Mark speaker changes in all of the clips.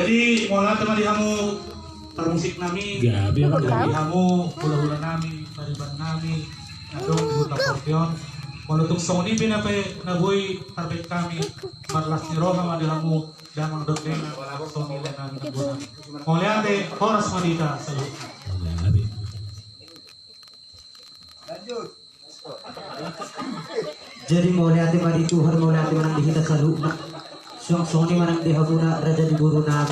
Speaker 1: Jadi mula teman dihamu permusik nami, dihamu hula-hula nami, pariban nami, nadong buta portion. Malutuk song ini pinape nabuy tarbet kami, marlas ni Roha madihamu damang dogena song nila nami nabuna. Mulyate oras madita sa lupa.
Speaker 2: Jadi mulyate madituhar mulyate manang dihita sa lupa. Song ni manang dihamuna raja di guru nami.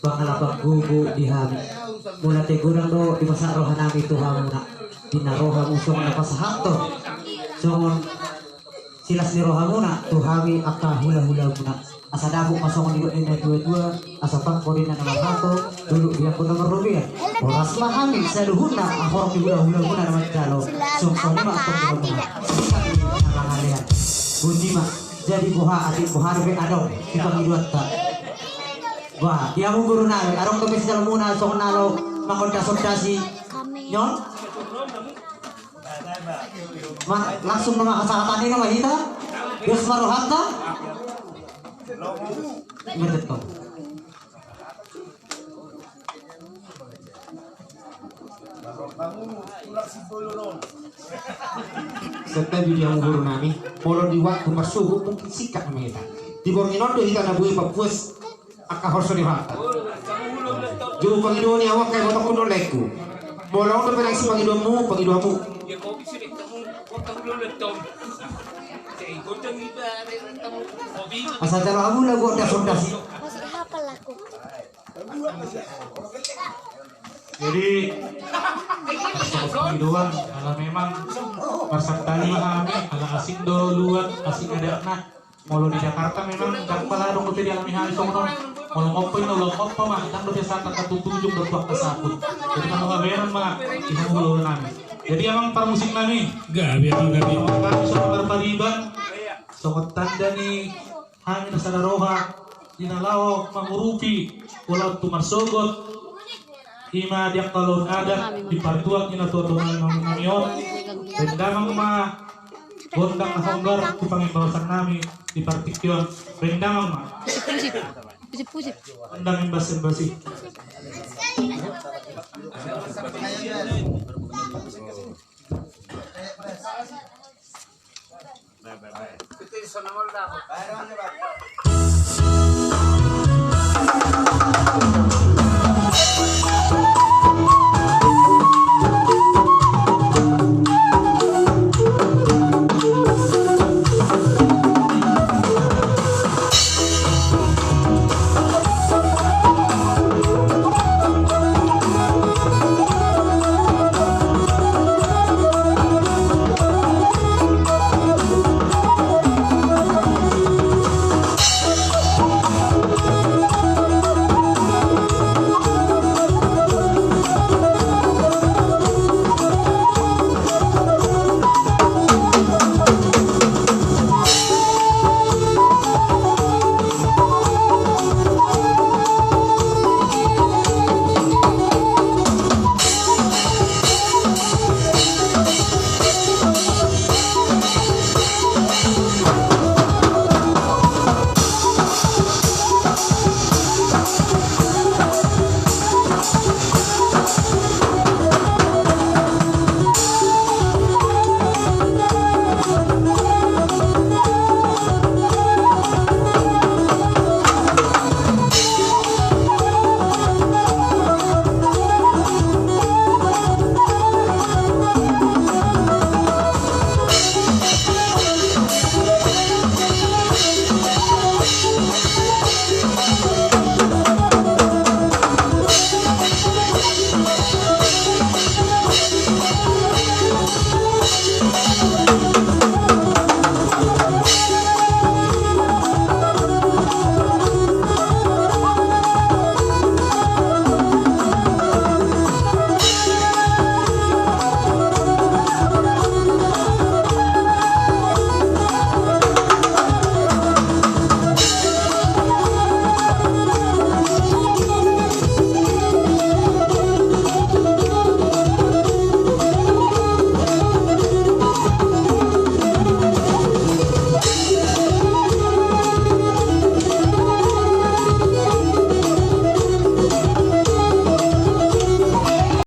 Speaker 2: Pangalapang gugu dihami. Mulyate gunang do di masa roha nami tuhamuna. Dinaroha musong na pasahato. Songon silas ni roha muna tuhami akka hula-hula muna. Asa dapuk masongon di ini dua-dua. Asa pangkorin na naman nato. Dulu dia pun nomor rupiah. Oras mahami sa luhuna. Ahorok di hula-hula muna naman jalo. Song ni maakot di muna. Nakangalihan. Bunyi mak. Jadi buha adik buha rupi adong. Kita ngiduat tak. Wah, dia mau guru nabi. Arong kami sedang muna song nalo makondas-sondasi. Nyon. Langsung nama kesehatan ini nama kita. Yus maruhata. Betul toh. Serta dia guru nami. Polo di waktu masuk mungkin sikat nama kita. Di Borneo do kita nabuhi papuas akka horso di hata. Juru pangiduan ni awak kayak botak kuno leku. Bolong do penang si pangiduanmu. Asal cara kamu lagu ada fondasi.
Speaker 3: Masih hafal aku.
Speaker 1: Jadi kehidupan kalau memang persantali kami kalau asing do luar asing ada nak mau di Jakarta memang jangan pala dong udah dialami hal itu non mau ngopi no ngopo mah kan udah saat ketujuh bertuak kesaput jadi kalau kabaran mah kita mulu nami jadi emang para musik nami gabi kan soal berpariban soal tanda nih hanya nasara roha dinalao mangurupi pulau tumarsogot ima dia kalau ada di partuak ina tuan-tuan namion rendamang ma gondang na honggar di pangimbawasan nami di partikyon rendamang ma
Speaker 3: Pusip.
Speaker 1: rendamang basi
Speaker 4: Bye.